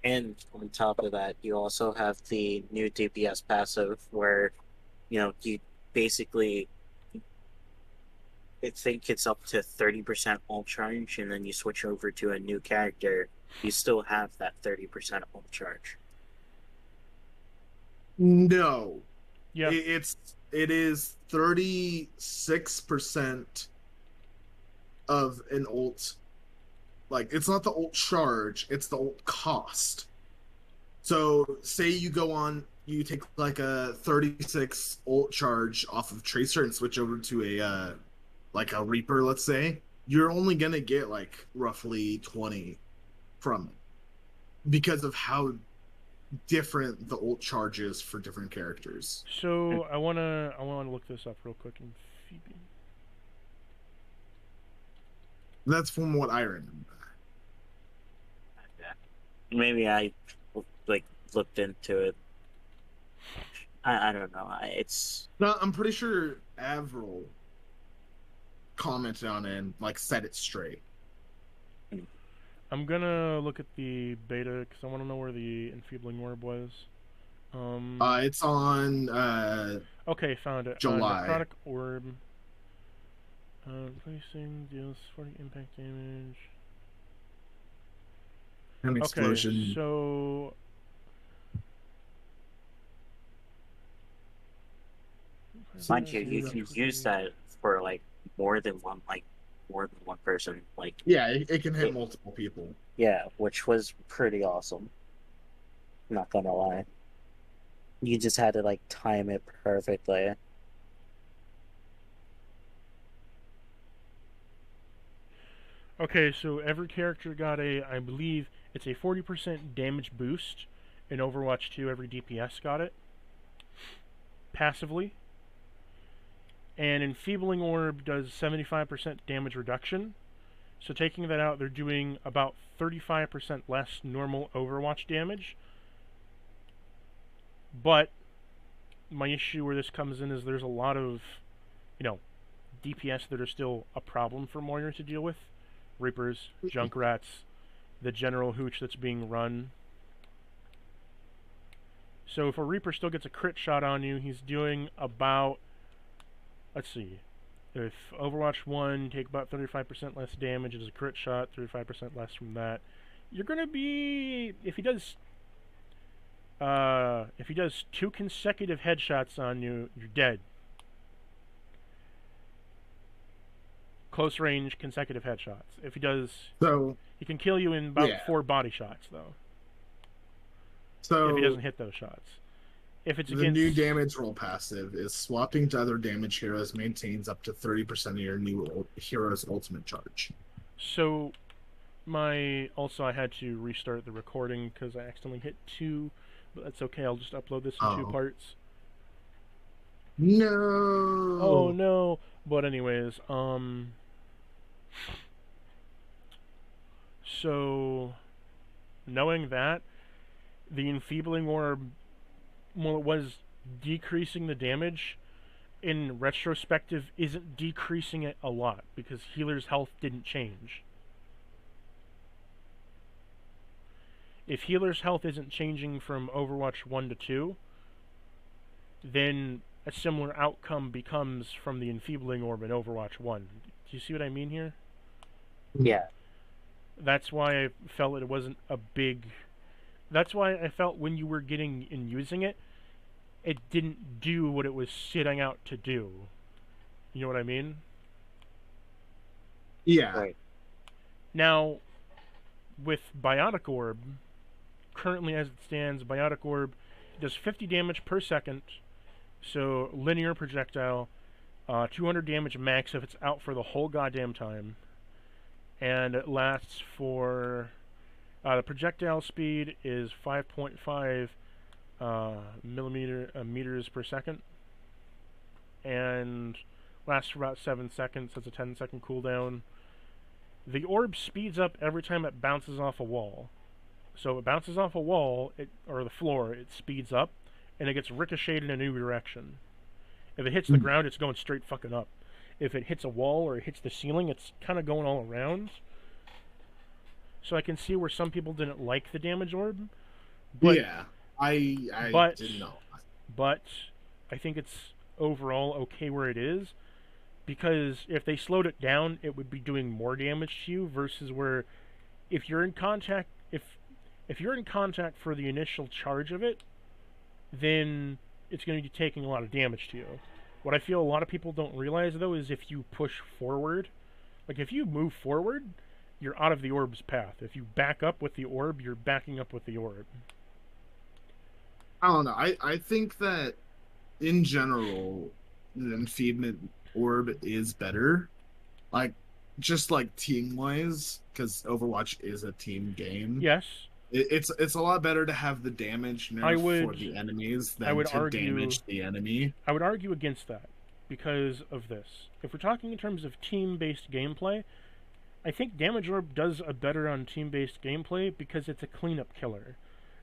And on top of that, you also have the new DPS passive where, you basically, I think it's up to 30% ult charge, and then you switch over to a new character, you still have that 30% ult charge. No, Yeah. it is 36% of an ult. Like it's not the ult charge, it's the ult cost. So say you go on, you take like a 36 ult charge off of Tracer and switch over to a like a Reaper, let's say, you're only gonna get like roughly 20 from it because of how different the ult charge is for different characters. So I wanna look this up real quick in Phoebe. That's from what I remember. Maybe I like looked into it. I don't know. It's No, I'm pretty sure Avril commented on it and like set it straight. I'm gonna look at the beta because I want to know where the enfeebling orb was. It's on Okay, found it. July. Necrotic orb. Placing deals 40 impact damage. An Okay, explosion. so mind you, you can use that for more than one person. Yeah, it can hit It, multiple people. yeah, which was pretty awesome. Not gonna lie. You just had to time it perfectly. Okay, so every character got I believe it's a 40% damage boost. In Overwatch 2, every DPS got it passively. And Enfeebling Orb does 75% damage reduction. So taking that out, they're doing about 35% less normal Overwatch damage. But my issue where this comes in is there's a lot of, DPS that are still a problem for Moira to deal with. Reapers, Junkrats, the general hooch that's being run. So if a Reaper still gets a crit shot on you, he's doing about, let's see, if Overwatch 1 take about 35% less damage, it is a crit shot, 35% less from that. You're gonna be, if he does 2 consecutive headshots on you, you're dead. Close range consecutive headshots. If he does, So he can kill you in about yeah. 4 body shots though. If he So doesn't hit those shots. If it's the new against, damage roll passive is swapping to other damage heroes maintains up to 30% of your new hero's ultimate charge. so I had to restart the recording because I accidentally hit 2, but that's okay. I'll just upload this in 2 Oh. parts. Oh No. no. But anyways, so knowing that the enfeebling orb, well, it was decreasing the damage, in retrospective isn't decreasing it a lot because healer's health didn't change. If healer's health isn't changing from Overwatch 1 to 2, then a similar outcome becomes from the enfeebling orb in Overwatch 1. Do you see what I mean here? Yeah. That's why I felt it wasn't a big. That's why I felt when you were getting and using it, it didn't do what it was setting out to do. You know what I mean? Yeah. Right. Now, with Biotic Orb, currently as it stands, Biotic Orb does 50 damage per second, so linear projectile, 200 damage max if it's out for the whole goddamn time, and it lasts for. The projectile speed is 5.5 meters per second, and lasts for about 7 seconds. That's a 10-second cooldown. The orb speeds up every time it bounces off a wall. So if it bounces off a wall, or the floor, it speeds up, and it gets ricocheted in a new direction. If it hits the ground, it's going straight fucking up. If it hits a wall or it hits the ceiling, it's kind of going all around. so I can see where some people didn't like the damage orb. But Yeah, I but did not. but I think it's overall okay where it is, because if they slowed it down, it would be doing more damage to you versus where if you're in contact if you're in contact for the initial charge of it, then it's going to be taking a lot of damage to you. What I feel a lot of people don't realize though is if you push forward, like if you move forward, you're out of the orb's path. If you back up with the orb, you're backing up with the orb. I don't know. I think that in general, the enfeeblement orb is better. Like just like team wise, because Overwatch is a team game. Yes, It's a lot better to have the damage I nerf for would the enemies I than would to argue damage the enemy. I would argue against that because of this. If we're talking in terms of team-based gameplay, I think Damage Orb does a better on team-based gameplay because it's a cleanup killer.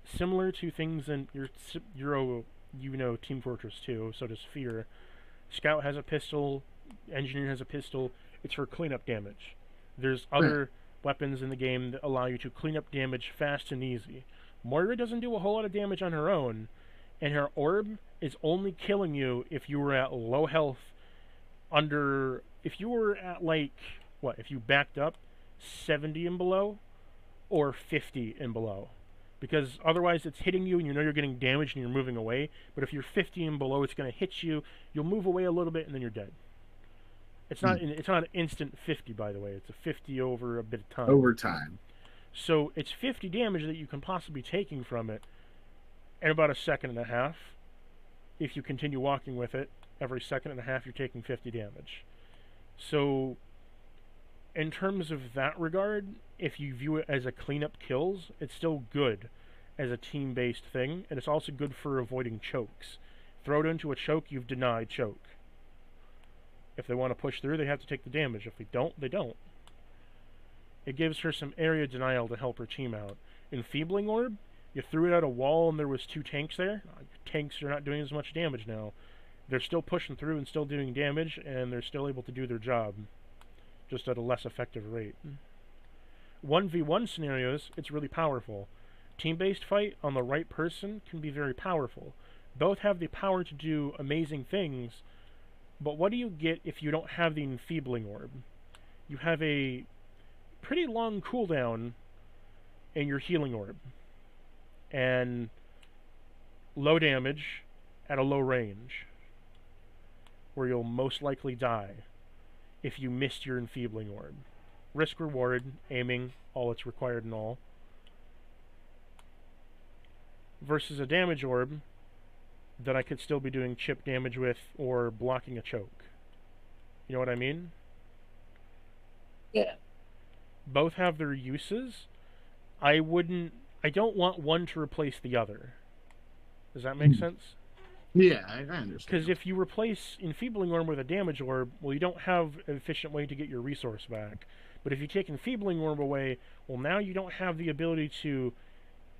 Similar to things in your Euro, Team Fortress 2, so does Fear. Scout has a pistol, Engineer has a pistol. It's for cleanup damage. There's other weapons in the game that allow you to clean up damage fast and easy. Moira doesn't do a whole lot of damage on her own, and her orb is only killing you if you were at low health if you were at if you backed up 70 and below or 50 and below. Because otherwise it's hitting you and you know you're getting damaged and you're moving away, but if you're 50 and below, it's going to hit you, you'll move away a little bit and then you're dead. It's not an instant 50, by the way. It's a 50 over a bit of time. Over time. So it's 50 damage that you can possibly be taking from it in about a second and a half. If you continue walking with it, every second and a half you're taking 50 damage. So in terms of that regard, if you view it as a cleanup kills, it's still good as a team-based thing, and it's also good for avoiding chokes. Throw it into a choke, you've denied choke. If they want to push through, they have to take the damage. If they don't, they don't. It gives her some area denial to help her team out. Enfeebling Orb, you threw it at a wall and there was 2 tanks there. Tanks are not doing as much damage now. They're still pushing through and still doing damage, and they're still able to do their job, just at a less effective rate. 1v1 scenarios, it's really powerful. Team-based fight on the right person can be very powerful. Both have the power to do amazing things, but what do you get if you don't have the Enfeebling Orb? You have a pretty long cooldown in your Healing Orb, and low damage at a low range, where you'll most likely die if you missed your Enfeebling Orb. Risk reward, aiming, all that's required and all. Versus a damage orb that I could still be doing chip damage with or blocking a choke. You know what I mean? Yeah. Both have their uses. I don't want one to replace the other. Does that make sense? Yeah, I understand. Because if you replace Enfeebling Orb with a Damage Orb, well, you don't have an efficient way to get your resource back. But if you take Enfeebling Orb away, well, now you don't have the ability to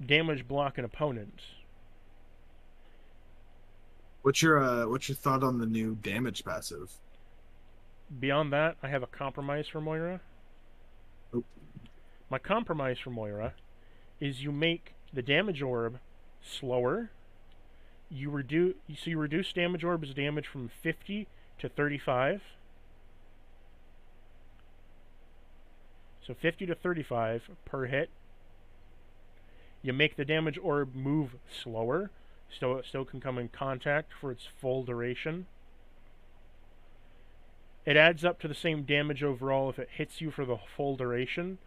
damage block an opponent. What's your thought on the new damage passive? Beyond that, I have a compromise for Moira. Oh. My compromise for Moira is you make the Damage Orb slower. You reduce Damage Orb's damage from 50 to 35. So 50 to 35 per hit. You make the Damage Orb move slower, so it still can come in contact for its full duration. It adds up to the same damage overall if it hits you for the full duration,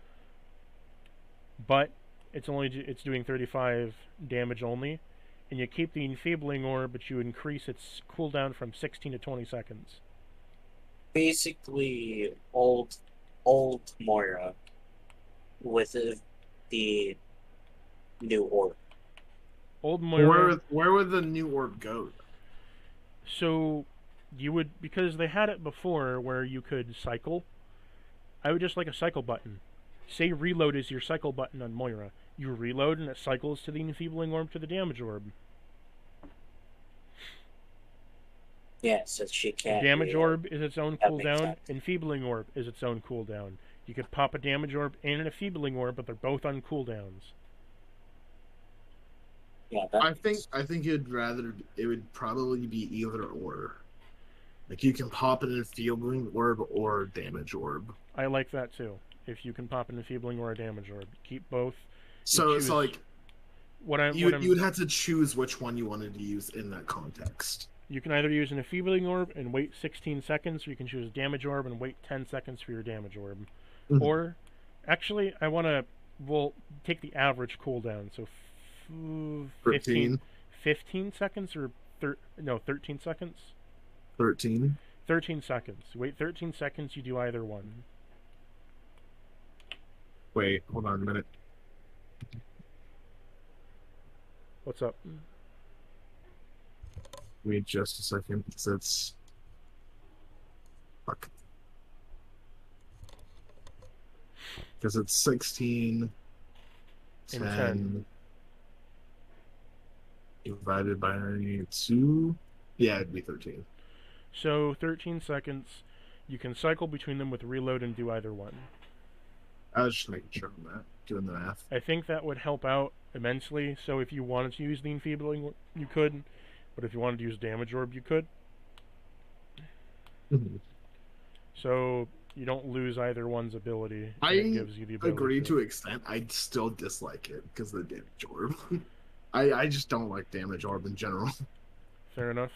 but it's doing 35 damage only. And you keep the Enfeebling Orb, but you increase its cooldown from 16 to 20 seconds. Basically, old Moira with the new orb. Old Moira. Where would the new orb go? So you would, because they had it before where you could cycle. I would just like a cycle button. Say reload is your cycle button on Moira. You reload and it cycles to the Enfeebling Orb to the Damage Orb. Yeah, so she can't. Damage reload. Orb is its own That makes cooldown. sense. Enfeebling Orb is its own cooldown. You could pop a damage orb and an enfeebling orb, but they're both on cooldowns. Yeah, I think it would probably be either or. Like you can pop an enfeebling orb or damage orb. I like that too. If you can pop an enfeebling or a damage orb, keep both. So choose like what I'm. you would have to choose which one you wanted to use in that context. You can either use an enfeebling orb and wait 16 seconds, or you can choose a damage orb and wait 10 seconds for your damage orb. Mhm. Or, actually, we'll take the average cooldown. So, 15 seconds or 13 seconds. 13. 13 seconds. Wait 13 seconds. You do either one. Wait, hold on a minute. What's up? Wait just a second. It's fuck. Because it's 16, And 10, 10. divided by 2. Yeah, it'd be 13. So 13 seconds. You can cycle between them with reload and do either one. I was just making sure on that, doing the math. I think that would help out immensely. So if you wanted to use the enfeebling, you could. But if you wanted to use damage orb, you could. Mhm. So you don't lose either one's ability. I It gives you the ability agree to an extent. I still dislike it because of the damage orb. I just don't like damage orb in general. Fair enough.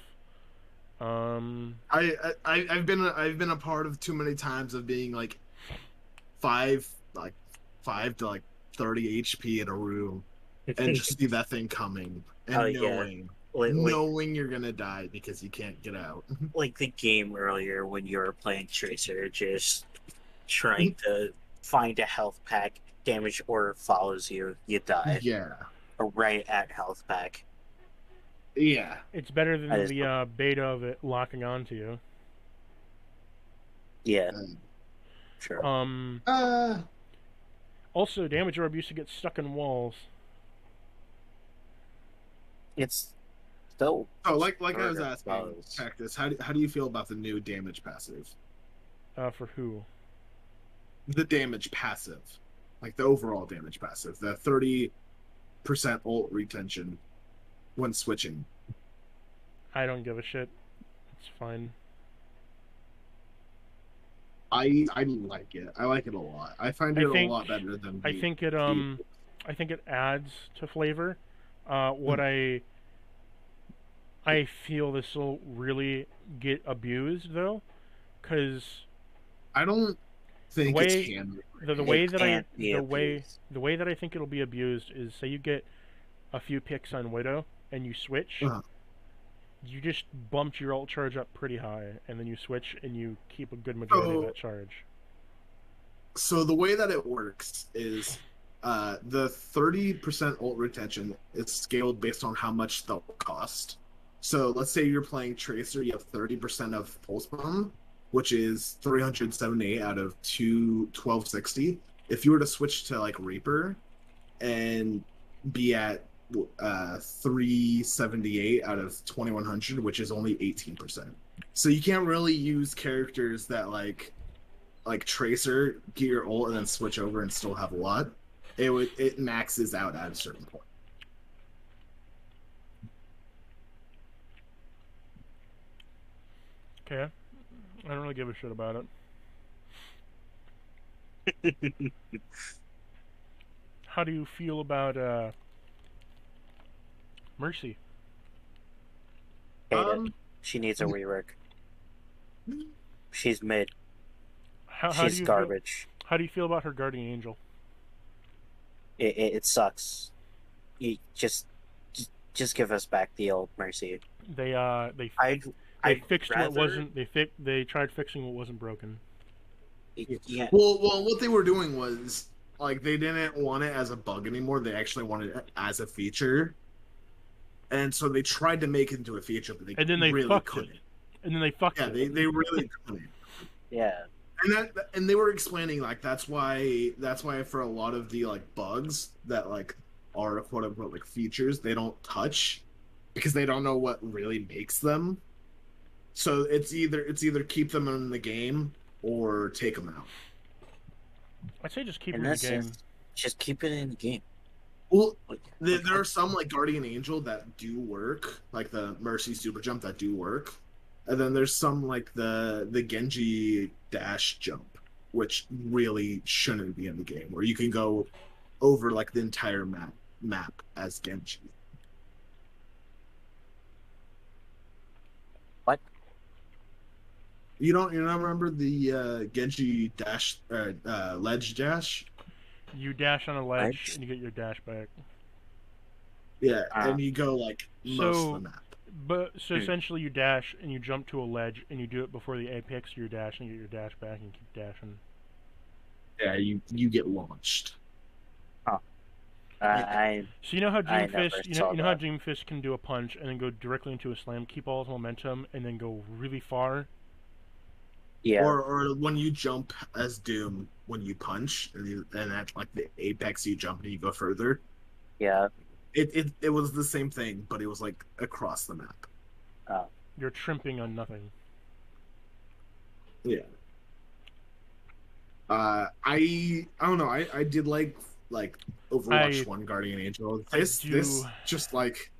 I've been a part of too many times of being like 5 to like 30 HP in a room and just see that thing coming and Oh, yeah. knowing knowing you're gonna die because you can't get out. like the game earlier when you were playing Tracer, just trying to find a health pack, damage orb follows you, you die. Yeah. Or right at health pack. Yeah. It's better I than just the beta of it locking onto you. Yeah, sure. Also, damage orb used to get stuck in walls. It's still Oh, like I was harder, asking, suppose. Cactus, how do you feel about the new damage passive? For who? The damage passive. Like the overall damage passive. The 30% ult retention when switching. I don't give a shit. It's fine. I like it. I like it a lot. I find it a lot better than I think it adds to flavor. What I feel this will really get abused though, because I don't think way- it's can. the way It that can't be the way abused. the way that I think it'll be abused is, say you get a few picks on Widow and you switch, Uh-huh. you just bumped your ult charge up pretty high, and then you switch and you keep a good majority of that charge. So the way that it works is the 30% ult retention is scaled based on how much the ult cost. So let's say you're playing Tracer, you have 30% of Pulse Bomb, which is 378 out of 1260. If you were to switch to like Reaper and be at 378 out of 2100, which is only 18%. So you can't really use characters that like Tracer, get your ult, and then switch over and still have a lot. It maxes out at a certain point. Okay, I don't really give a shit about it. How do you feel about Mercy? Hate it. She needs a rework. She's mid. How do She's you garbage. How do you feel about her guardian angel? It sucks. You just give us back the old Mercy. They I'd fixed rather, what wasn't. They tried fixing what wasn't broken. Yeah, Well, what they were doing was like they didn't want it as a bug anymore. They actually wanted it as a feature, and so they tried to make it into a feature, but they really fucked couldn't. it. And then they fucked Yeah, it. they really couldn't. yeah. And they were explaining like that's why for a lot of the like bugs that like are quote unquote like features they don't touch because they don't know what really makes them. So it's either keep them in the game or take them out. I'd say just keep it In in the this game. sense, just keep it in the game. Well, Like, there are some like Guardian Angel that do work, like the Mercy Super Jump that do work, and then there's some like the Genji Dash Jump, which really shouldn't be in the game, where you can go over like the entire map as Genji. what? You don't remember the Genji Dash Ledge Dash? You dash on a ledge Ledge? and you get your dash back. Yeah, Uh, and you go like most of the So, map. so hmm. essentially you dash and you jump to a ledge and you do it before the apex of your dash and you get your dash back and keep dashing. Yeah, you get launched. Huh. Yeah. So you know how I never Doomfist, saw you know how that. Doomfist can do a punch and then go directly into a slam, keep all his momentum, and then go really far. Yeah, Or when you jump as Doom when you punch and at like the apex you jump and you go further. yeah. It was the same thing, but it was like across the map. Uh, You're trimping on nothing. Yeah. I don't know. I did like Overwatch I 1 Guardian Angel. I do This just like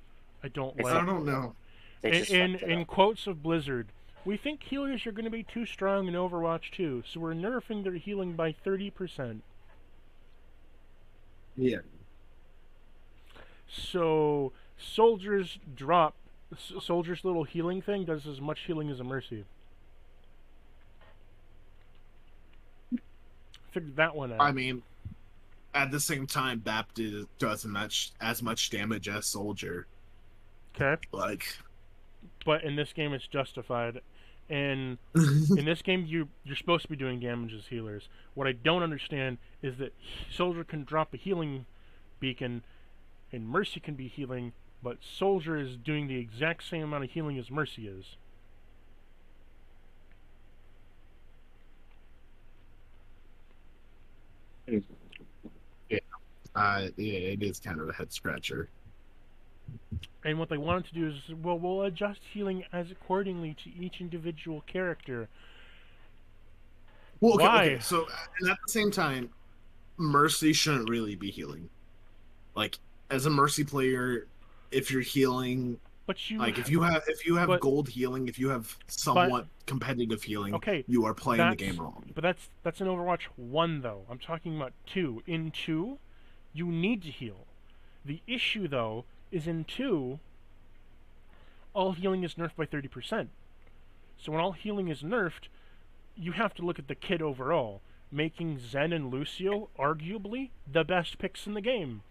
I don't they I like fucked don't it up. know. They just fucked it in up. quotes of Blizzard. We think healers are going to be too strong in Overwatch 2, so we're nerfing their healing by 30%. Yeah. So soldiers drop. Soldier's little healing thing does as much healing as a mercy. Figured that one I out. mean, at the same time, BAP does as much damage as Soldier. Okay, Like but in this game it's justified. And in this game you're supposed to be doing damage as healers. What I don't understand is that Soldier can drop a healing beacon and Mercy can be healing, but Soldier is doing the exact same amount of healing as Mercy is. yeah, yeah, it is kind of a head scratcher. And what they wanted to do is, well, we'll adjust healing as accordingly to each individual character. Well, okay. Why? So, and at the same time, Mercy shouldn't really be healing. Like as a Mercy player, if you're healing, But you, like if you have but gold healing, if you have but somewhat competitive healing, okay, you are playing the game that's wrong. but that's in Overwatch 1 though. I'm talking about 2. In 2, you need to heal. The issue though is in 2, all healing is nerfed by 30%. So when all healing is nerfed, you have to look at the kit overall, making Zen and Lucio arguably the best picks in the game.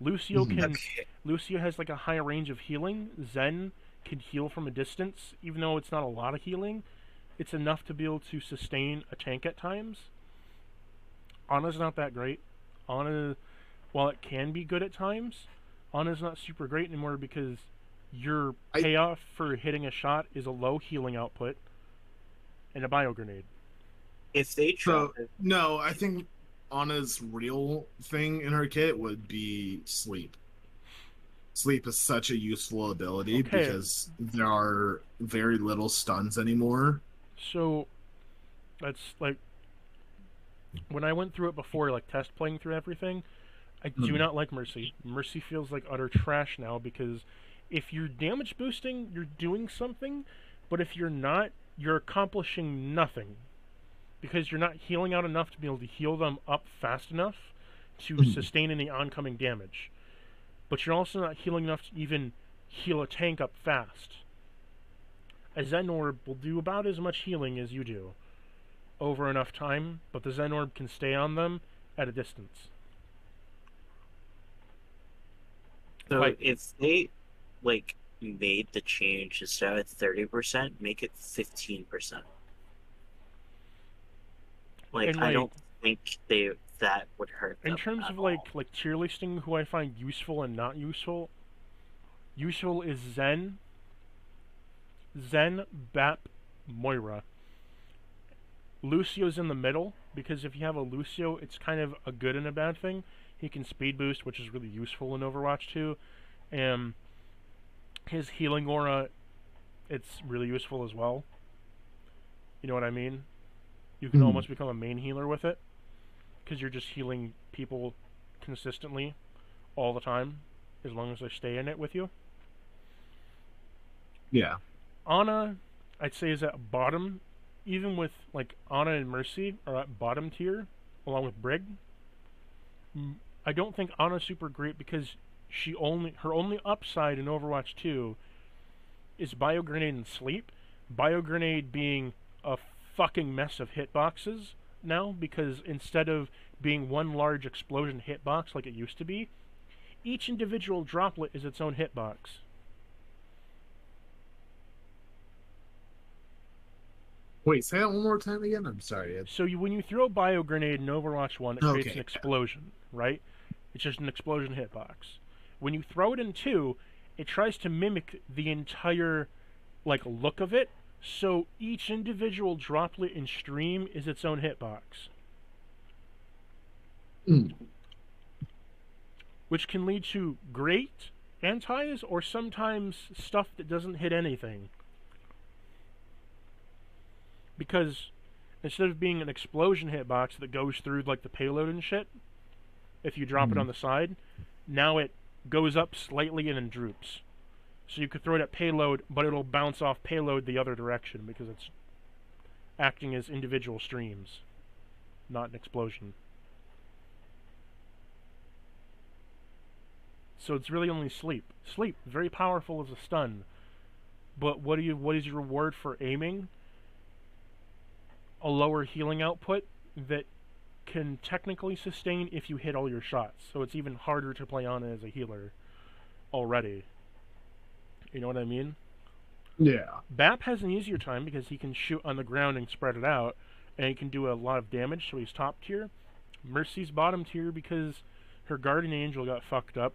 Lucio Mhm. can Okay. Lucio has like a high range of healing. Zen can heal from a distance, even though it's not a lot of healing. It's enough to be able to sustain a tank at times. Ana's not that great. Ana, while it can be good at times, Ana's not super great anymore because your I payoff for hitting a shot is a low healing output and a bio grenade. If they drop so it, no, I think Anna's real thing in her kit would be sleep. Sleep is such a useful ability Okay, because there are very little stuns anymore. so that's like when I went through it before, like test playing through everything. I do Mhm. not like Mercy. Mercy feels like utter trash now because if you're damage boosting, you're doing something, but if you're not, you're accomplishing nothing because you're not healing out enough to be able to heal them up fast enough to Mhm. sustain any oncoming damage. But you're also not healing enough to even heal a tank up fast. A Zen Orb will do about as much healing as you do over enough time, but the Zen Orb can stay on them at a distance. so Like, if they like made the change instead of 30%, make it 15%. Like and I like don't think they that would hurt in them terms at of all. like tier listing who I find useful and not useful, useful is Zen, Bap, Moira. Lucio's in the middle because if you have a Lucio, it's kind of a good and a bad thing. He can speed boost, which is really useful in Overwatch 2, and his healing aura, it's really useful as well. You know what I mean? You can Mhm. almost become a main healer with it. because you're just healing people consistently all the time, as long as they stay in it with you. Yeah. Ana, I'd say, is at bottom. Even with like Ana and Mercy are at bottom tier, along with Brig. I don't think Ana's super great because her only upside in Overwatch 2 is Bio Grenade and Sleep. Bio Grenade being a fucking mess of hitboxes now, because instead of being one large explosion hitbox like it used to be, each individual droplet is its own hitbox. Wait, say that one more time again? I'm sorry. So when you throw Bio Grenade in Overwatch 1, it creates an explosion, right? It's just an explosion hitbox. When you throw it in 2, it tries to mimic the entire look of it, so each individual droplet in stream is its own hitbox. Which can lead to great antis or sometimes stuff that doesn't hit anything. Because instead of being an explosion hitbox that goes through the payload and shit, if you drop it on the side, now it goes up slightly and then droops. So you could throw it at payload, but it'll bounce off payload the other direction because it's acting as individual streams, not an explosion. So it's really only Sleep. Sleep, very powerful as a stun, but what is your reward for aiming? A lower healing output that can technically sustain if you hit all your shots. So it's even harder to play Ana as a healer already. You know what I mean? Yeah. Bap has an easier time because he can shoot on the ground and spread it out, and he can do a lot of damage, so he's top tier. Mercy's bottom tier because her Guardian Angel got fucked up.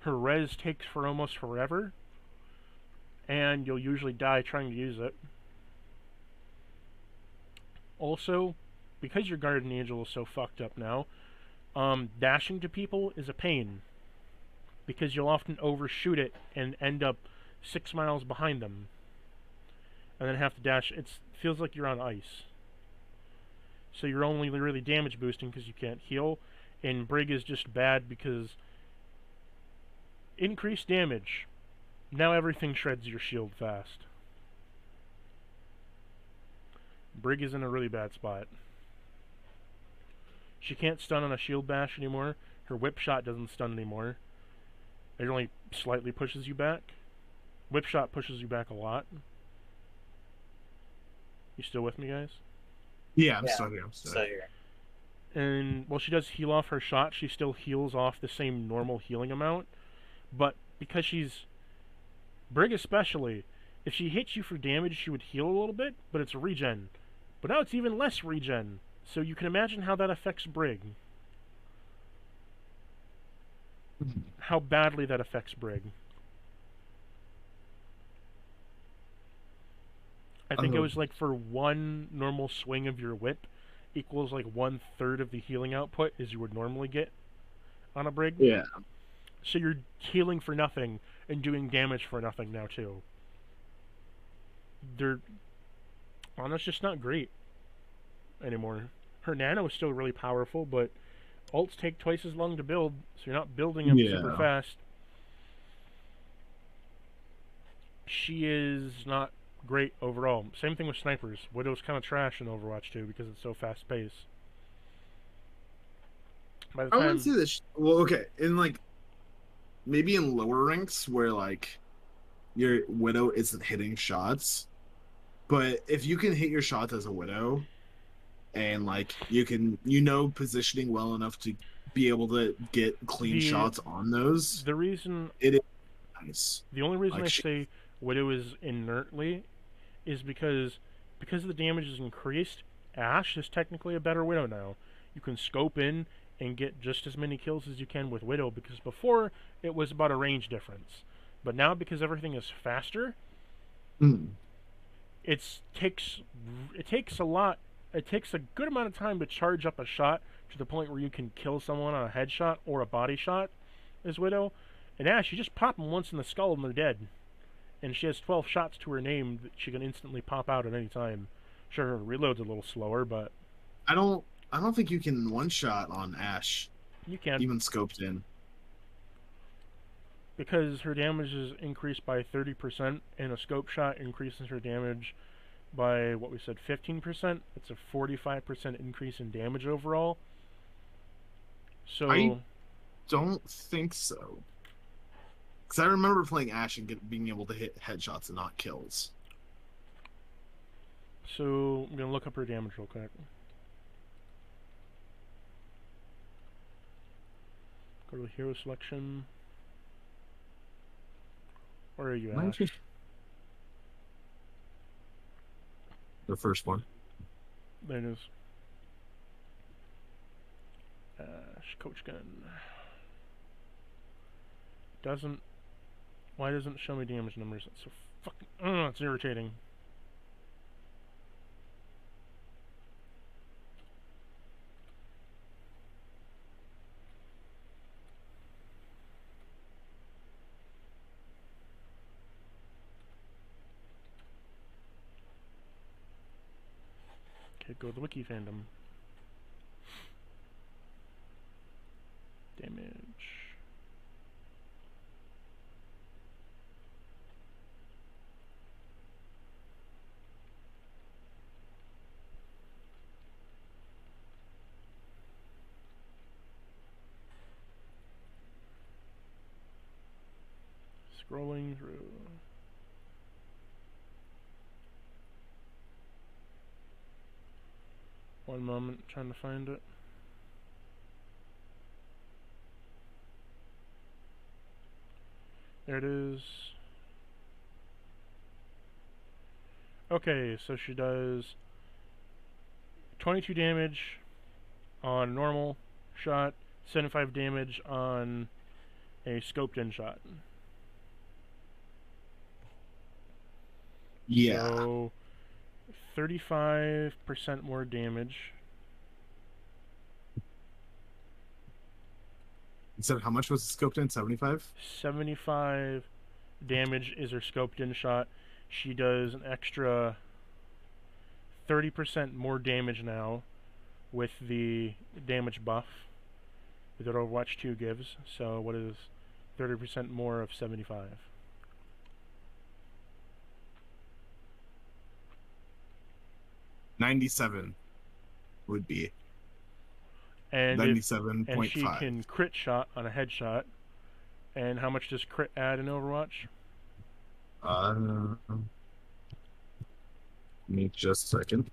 Her res takes for almost forever, and you'll usually die trying to use it. Also, because your Guardian Angel is so fucked up now, dashing to people is a pain. Because you'll often overshoot it and end up 6 miles behind them. And then have to dash. It feels like you're on ice. So you're only really damage boosting because you can't heal. And Brig is just bad because increased damage. Now everything shreds your shield fast. Brig is in a really bad spot. She can't stun on a shield bash anymore. Her whip shot doesn't stun anymore. It only slightly pushes you back. Whip shot pushes you back a lot. You still with me, guys? Yeah, I'm still here. Still here. And while she does heal off her shot, she still heals off the same normal healing amount. But because she's... Brig especially, if she hits you for damage, she would heal a little bit, but it's regen. But now it's even less regen. So you can imagine how that affects Brig. How badly that affects Brig. I think it was for one normal swing of your whip equals 1/3 of the healing output as you would normally get on a Brig. Yeah. So you're healing for nothing and doing damage for nothing now too. Ana's just not great anymore. Her nano is still really powerful, but ults take twice as long to build, so you're not building them super fast. She is not great overall. Same thing with snipers. Widow's kind of trash in Overwatch 2 because it's so fast paced. By the time, I wouldn't say this. Well, okay, in maybe in lower ranks where your Widow isn't hitting shots, but if you can hit your shots as a Widow, and you can positioning well enough to be able to get clean shots on those, the reason it is nice. The only reason I say Widow is inertly is because the damage is increased. Ashe is technically a better Widow now. You can scope in and get just as many kills as you can with Widow, because before it was about a range difference. But now, because everything is faster, it takes a good amount of time to charge up a shot to the point where you can kill someone on a headshot or a body shot as Widow. And Ashe, you just pop them once in the skull and they're dead. And she has 12 shots to her name that she can instantly pop out at any time. Sure, her reload's a little slower, but... I I don't think you can one shot on Ash, You can, even scoped in. because her damage is increased by 30%, and a scope shot increases her damage by what we said 15%. It's a 45% increase in damage overall. So I don't think so. Because I remember playing Ash and being able to hit headshots and not kills. So I'm gonna look up her damage real quick. Go to the hero selection. Where are you, Ash? The first one. There it is. Ash, coach gun. Doesn't. Why doesn't it show me damage numbers? That's so fucking. It's irritating. Okay, go to the wiki fandom. Damage. Scrolling through. One moment, trying to find it. There it is. Okay, so she does 22 damage on normal shot, 75 damage on a scoped in shot. Yeah. So 35% more damage. You said how much was scoped in? 75? 75 damage is her scoped in shot. She does an extra 30% more damage now with the damage buff that Overwatch 2 gives. So what is 30% more of 75? $97 would be. And 97.5. and she can crit shot on a headshot. And how much does crit add in Overwatch? Give me just a second.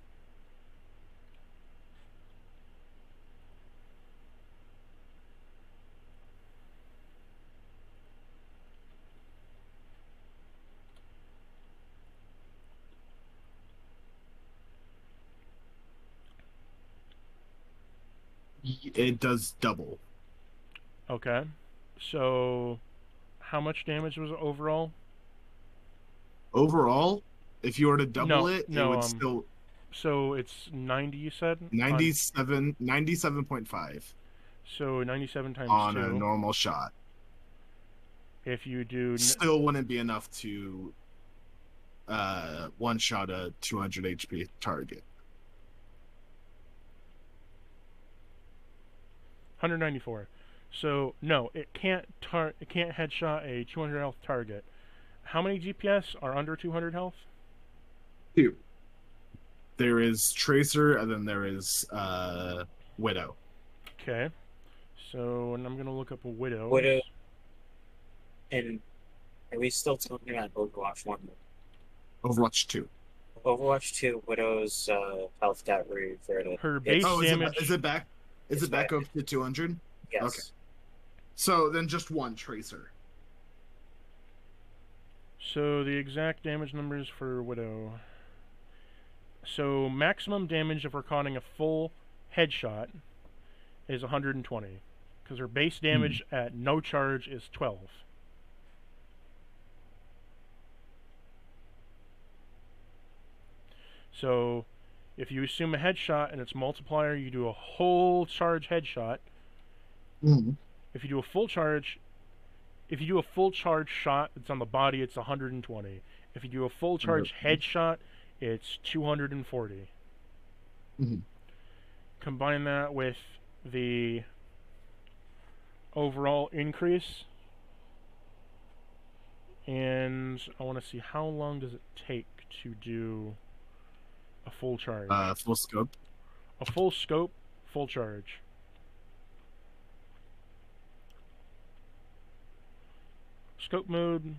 It does double. Okay. So how much damage was it overall? Overall, if you were to double it would still... So it's 90, you said? 97.5. So 97 times on 2. A normal shot. If you do... Still wouldn't be enough to one-shot a 200 HP target. 194. So no, it can't headshot a 200 health target. How many DPS are under 200 health? 2. There is Tracer, and then there is Widow. Okay. So, and I'm gonna look up a Widow. Widow. And are we still talking about Overwatch 1? Overwatch 2. Overwatch 2, Widow's health got reverted. Her base damage... Is it back? Is it back up to 200? Yes. Okay. So then just one Tracer. So the exact damage numbers for Widow. So maximum damage if we're counting a full headshot is 120. Because her base damage at no charge is 12. So if you assume a headshot and its multiplier, you do a whole charge headshot. If you do a full charge shot that's on the body, it's 120. If you do a full charge headshot, it's 240. Combine that with the overall increase, and I want to see how long does it take to do a full charge. Full scope. A full scope, full charge. Scope mode.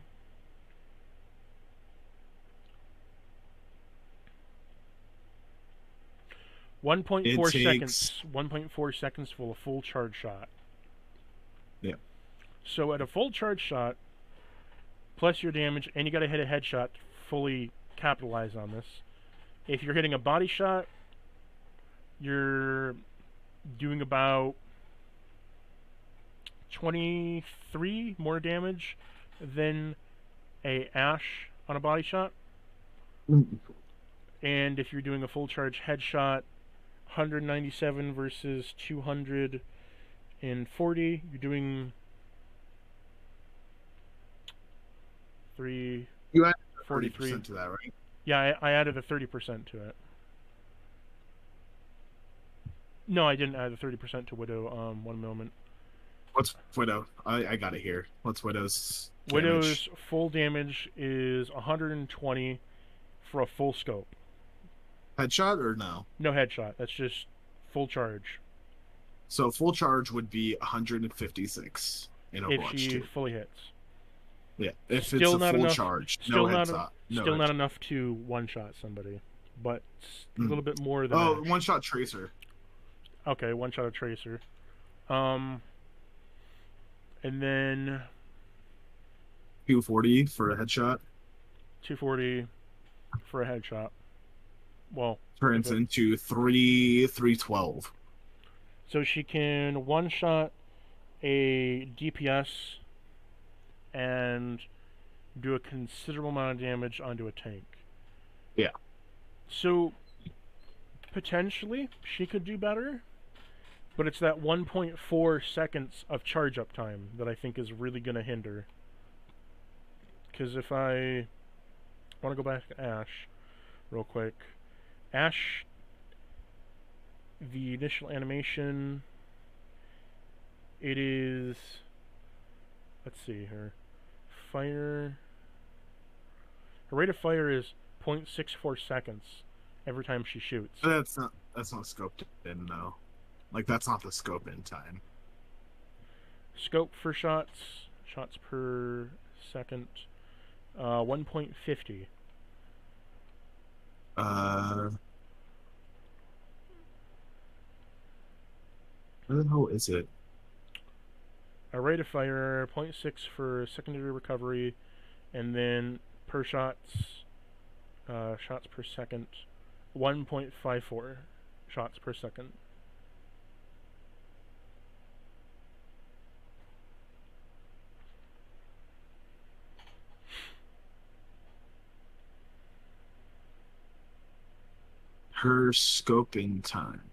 One point four seconds. 1.4 seconds for a full charge shot. Yeah. So at a full charge shot, plus your damage, and you got to hit a headshot to fully capitalize on this. If you're hitting a body shot, you're doing about 23 more damage than a Ashe on a body shot. And if you're doing a full charge headshot, 197 versus 240, you're doing You added 43 30% to that, right? Yeah, I added a 30% to it. No, I didn't add a 30% to Widow. One moment. What's Widow? I got it here. What's Widow's damage? Widow's full damage is 120 for a full scope. Headshot or no? No headshot. That's just full charge. So full charge would be 156 in Overwatch if she 2. fully hits. Yeah, if Still it's a not full enough, charge, still no not, headshot. No still not headshot. enough to one-shot somebody, but a little bit more than Oh, Ashe. one-shot Tracer. Okay, one-shot of Tracer. And then 240 for a headshot. 240 for a headshot. Well, Turns into 312. so she can one-shot a DPS and do a considerable amount of damage onto a tank. Yeah. So, potentially, she could do better, but it's that 1.4 seconds of charge-up time that I think is really going to hinder. Because if I want to go back to Ashe real quick. Ashe, the initial animation, it is, let's see here, fire, her rate of fire is 0.64 seconds every time she shoots. That's not scoped in, no. Like, that's not the scope in time. Scope for shots per second, 1.50. Where the hell is it? A rate of fire, 0.6 for secondary recovery, and then per shots per second, 1.54 shots per second. Her scope in time.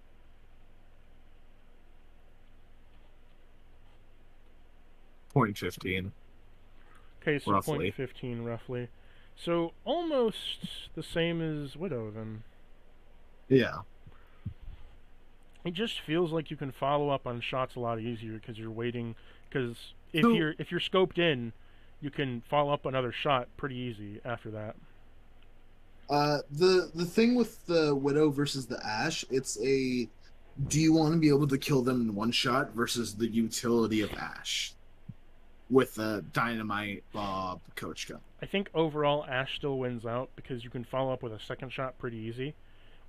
.15. Okay, so Roughly. 0.15 roughly. So almost the same as Widow then. Yeah. It just feels like you can follow up on shots a lot easier because you're waiting. Because if So- you're scoped in, you can follow up another shot pretty easy after that. The thing with the Widow versus the Ashe, it's a do you want to be able to kill them in one shot versus the utility of Ashe with the dynamite Bob coach gun. I think overall Ashe still wins out because you can follow up with a second shot pretty easy.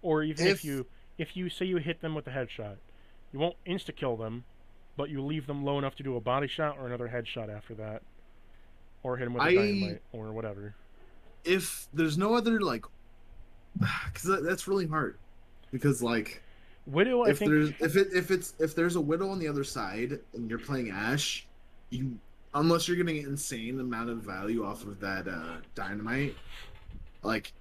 Or even if you say you hit them with a headshot, you won't insta kill them, but you leave them low enough to do a body shot or another headshot after that, or hit them with a dynamite or whatever. If there's no other like, because that's really hard, because like Widow, I think if there's a Widow on the other side and you're playing Ashe, you unless you're getting an insane amount of value off of that dynamite, like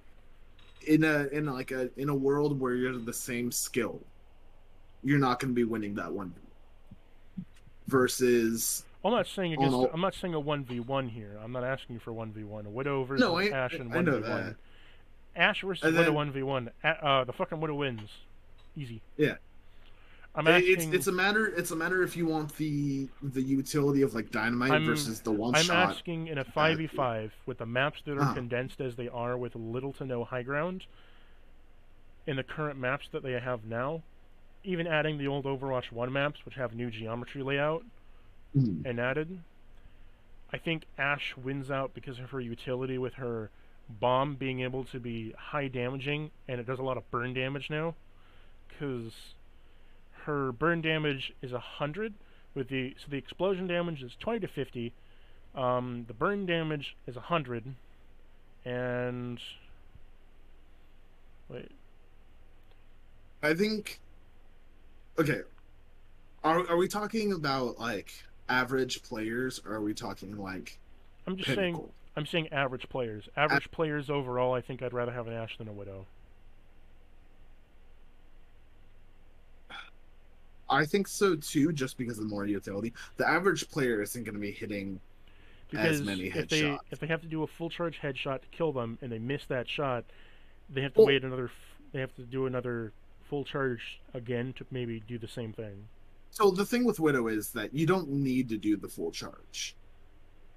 in a world where you're the same skill, you're not going to be winning that one. Versus, I'm not saying against. I'm not saying a 1v1 here. I'm not asking you for 1v1. A Widow versus Ashe and 1v1. I know that. Ashe versus Widow 1v1. The fucking Widow wins. Easy. Yeah. I'm It's asking. it's a matter if you want the utility of like dynamite I'm versus the one I'm shot asking in a capacity. 5v5 with the maps that are Uh, condensed as they are with little to no high ground in the current maps that they have now, even adding the old Overwatch 1 maps which have new geometry layout mm, and added, I think Ashe wins out because of her utility with her bomb being able to be high damaging, and it does a lot of burn damage now because her burn damage is 100 with the explosion damage is 20 to 50. The burn damage is 100, and wait, I think okay. Are we talking about like average players, or are we talking like I'm just saying pinnacle? I'm saying average players. A- Average players overall, I think I'd rather have an Ashe than a Widow I think so too, just because of the more utility. The average player isn't going to be hitting as because many if headshots. they have to do a full charge headshot to kill them and they miss that shot, they have to Well, wait another. They have to do another full charge again to maybe do the same thing. so the thing with Widow is that you don't need to do the full charge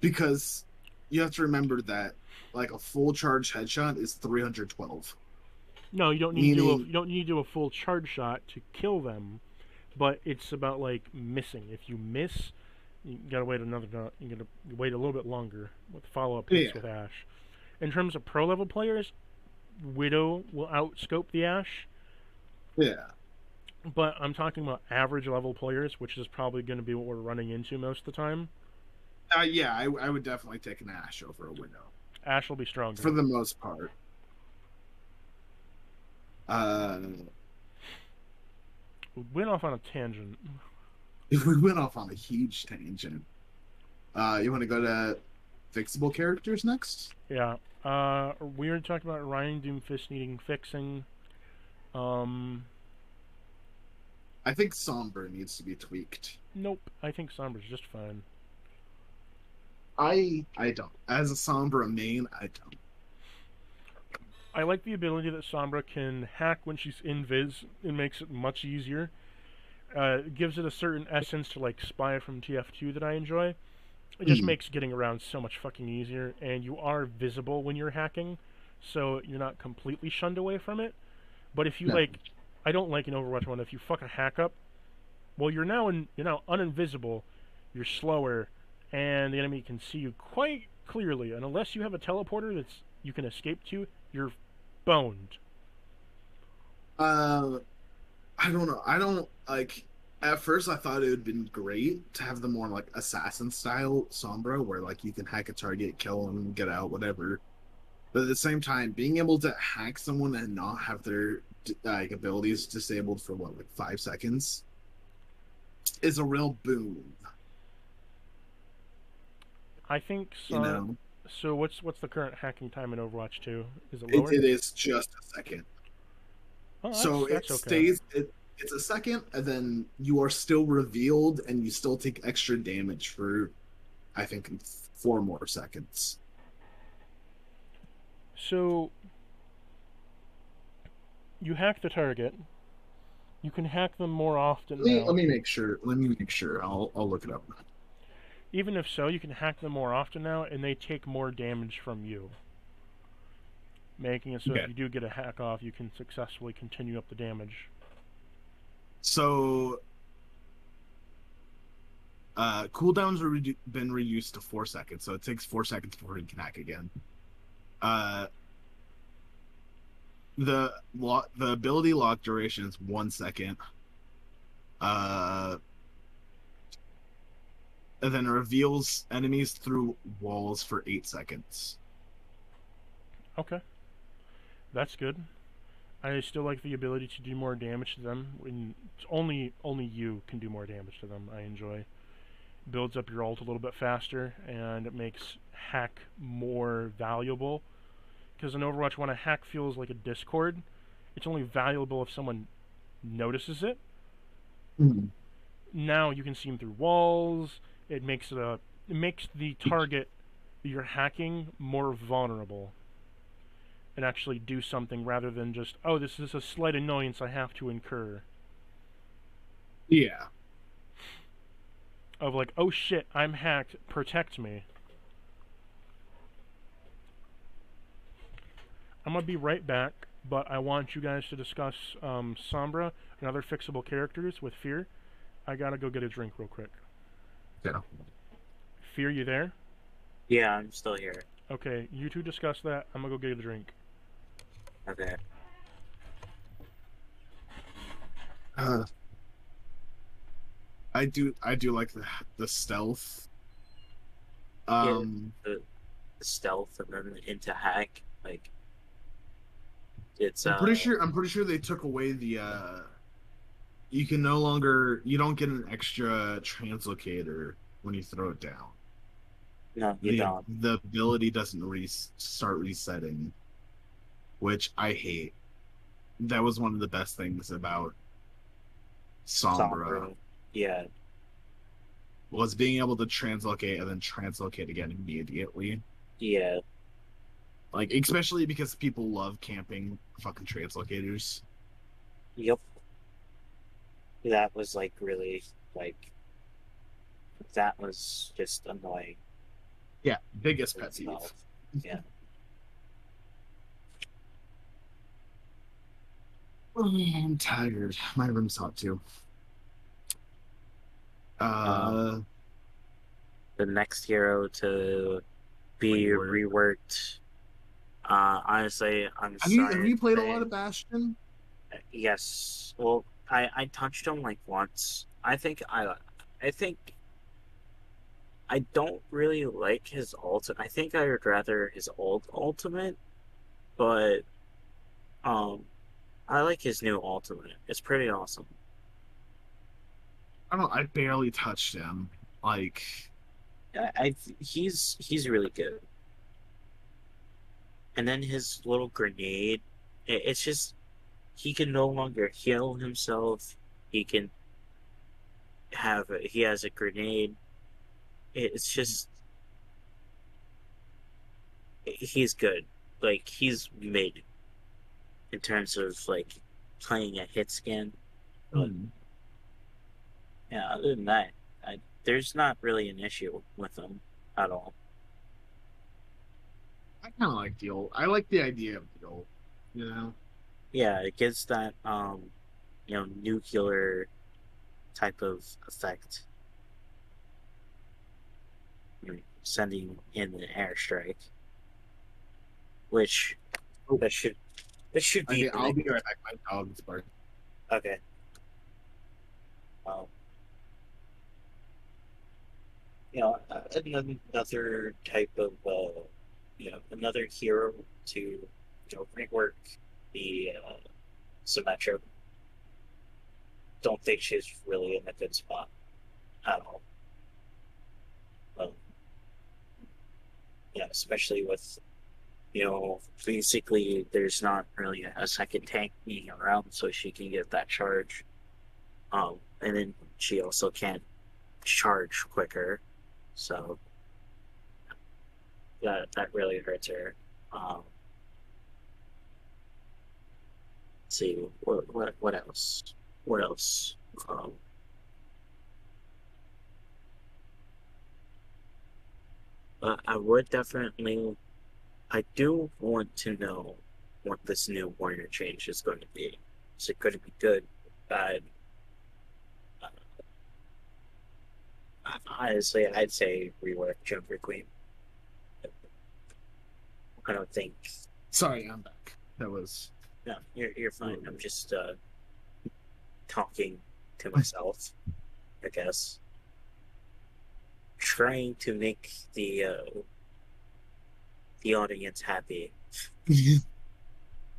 because you have to remember that like a full charge headshot is 312, No, you don't need to do a meaning full charge shot to kill them, but it's about like missing. If you miss, you gotta wait another. You gotta wait a little bit longer with follow up hits yeah, with Ashe. In terms of pro level players, Widow will outscope the Ashe, yeah. but I'm talking about average level players, which is probably going to be what we're running into most of the time. Yeah, I would definitely take an Ash over a Widow Ashe will be for stronger. the most part. Uh, We went off on a tangent. if we went off on a huge tangent, you want to go to fixable characters next? Yeah. We were talking about Ryan Doomfist needing fixing. Um, I think Somber needs to be tweaked. nope. I think Sombra's just fine. I don't. As a Sombra main, I don't. I like the ability that Sombra can hack when she's invis. It makes it much easier. It gives it a certain essence to like Spy from TF2 that I enjoy. It just Mm, makes getting around so much fucking easier, and you are visible when you're hacking, so you're not completely shunned away from it. But if you no. like, I don't like in Overwatch 1 if you fuck a hack up. Well, you're now uninvisible, you're slower, and the enemy can see you quite clearly. And unless you have a teleporter that's you can escape to, you're boned. Uh, I don't know. I don't like. At first, I thought it would have been great to have the more like assassin style Sombra, where like you can hack a target, kill them, get out, whatever. But at the same time, being able to hack someone and not have their like abilities disabled for what, like 5 seconds, is a real boon. I think You so. know, So what's the current hacking time in Overwatch 2? Is it it, lower? it is just a second. Oh, So it that's okay. stays. It's a second, and then you are still revealed, and you still take extra damage for, I think, 4 more seconds. So you hack the target. You can hack them more often Let now. me make sure. Let me make sure. I'll look it up. Even if so, you can hack them more often now, and they take more damage from you, making it so if Okay. you do get a hack off, you can successfully continue up the damage. So cooldowns are been reduced to 4 seconds, so it takes 4 seconds before you can hack again. Uh, the ability lock duration is 1 second. Uh, and then it reveals enemies through walls for 8 seconds. Okay, that's good. I still like the ability to do more damage to them. When it's only you can do more damage to them. I enjoy. Builds up your ult a little bit faster, and it makes hack more valuable. Because in Overwatch, when a hack feels like a discord, it's only valuable if someone notices it. Mm. Now you can see them through walls. It makes the target that you're hacking more vulnerable, and actually do something rather than just, oh, this is a slight annoyance I have to incur. Yeah. Of like, oh shit, I'm hacked, protect me. I'm gonna be right back, but I want you guys to discuss Sombra and other fixable characters with Fear. I gotta go get a drink real quick. Yeah. Fear, you there? Yeah, I'm still here. Okay, you two discuss that. I'm gonna go get a drink. Okay. Uh, I do like the stealth. Yeah, Um, the stealth and then into hack. Like it's I'm pretty sure they took away the you can no longer you don't get an extra translocator when you throw it down. no, you don't. The ability doesn't start resetting, which I hate. That was one of the best things about Sombra Sombra. Yeah, was being able to translocate and then translocate again immediately. yeah. Like especially because people love camping fucking translocators. Yep. That was like really like that was just annoying Yeah, biggest pet peeve. itself. Yeah. I'm tired. My room's hot too. Um, the next hero to be reworked. Honestly, I'm Have sorry you to played a lot say, of Bastion? yes. Well, I touched him like once. I think I don't really like his ult. I think I would rather his old ultimate, but um, I like his new ultimate. It's pretty awesome. I don't. I barely touched him. Like, He's really good. And then his little grenade, it's just he can no longer heal himself. He can he has a grenade. It's just he's good. Like he's mid in terms of like playing a hit scan. But yeah, other than that, there's not really an issue with him at all. I kind of like the old. I like the idea of the old. You know. Yeah, it gives that nuclear type of effect. Sending in an airstrike, which Oh, that should be okay, the I'll next. be right back. My dog's barking. Okay. Um, another type of another hero to rework the Symmetra. Don't think she's really in a good spot at all. Um, yeah, especially with basically there's not really a second tank being around, so she can get that charge. And then she also can't charge quicker, so that really hurts her. Let's see what else? What else? Um, I would definitely. I do want to know what this new warrior change is going to be. Is it going to be good, bad? Uh, Honestly, I'd say rework Jumper Queen. I don't think. Sorry, I'm back. That was. No, you're fine. I'm just talking to myself, I guess. Trying to make the audience happy.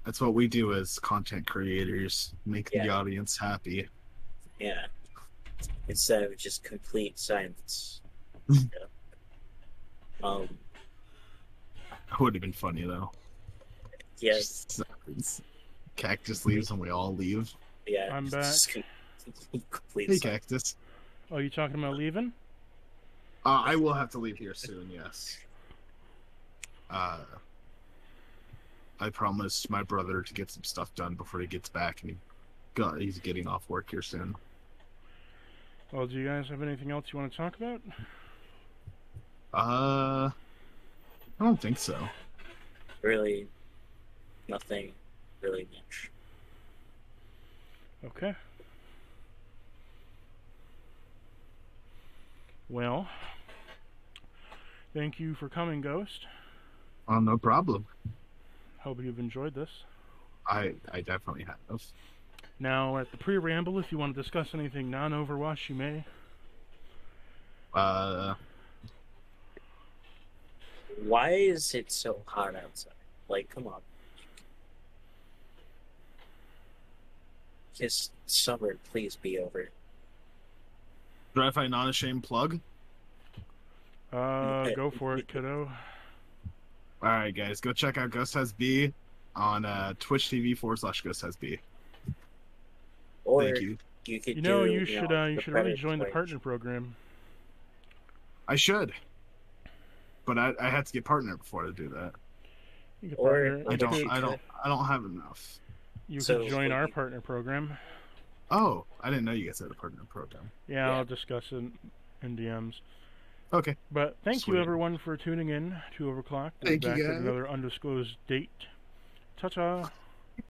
That's what we do as content creators. Make the Yeah, audience happy. yeah. Instead of just complete silence. Yeah. Um. That would have been funny though. Yes. Cactus leaves and we all leave. Yeah. I'm back. Complete Hey, silence. Cactus. Oh, you talking about leaving? I will have to leave here soon. Yes. I promised my brother to get some stuff done before he gets back, and he's getting off work here soon. Well, do you guys have anything else you want to talk about? I don't think so. Really, nothing really much. Okay. Well, thank you for coming, Ghost. Oh, no problem. Hope you've enjoyed this. I definitely have. Now, at the pre-ramble, if you want to discuss anything non-Overwatch, you may. Why is it so hot outside? Like, come on. Just summer, please be over. Try to find non-ashamed plug. Go for it, kiddo. All right, guys, go check out Ghost Has B on Twitch TV/Ghost Has B. Or Thank you. you could You should really Predator join the Twitch. partner program. I should, but I had to get partner before to do that. You could Or partner. I don't. you I don't have enough. You So, could join what our you- partner program. Oh, I didn't know you guys had a partner program. Yeah, Yeah. I'll discuss it in DMs. Okay. But thank Sweet. you everyone for tuning in to Overclock. We'll Thank be you, back at guys. another undisclosed date. Ta-ta.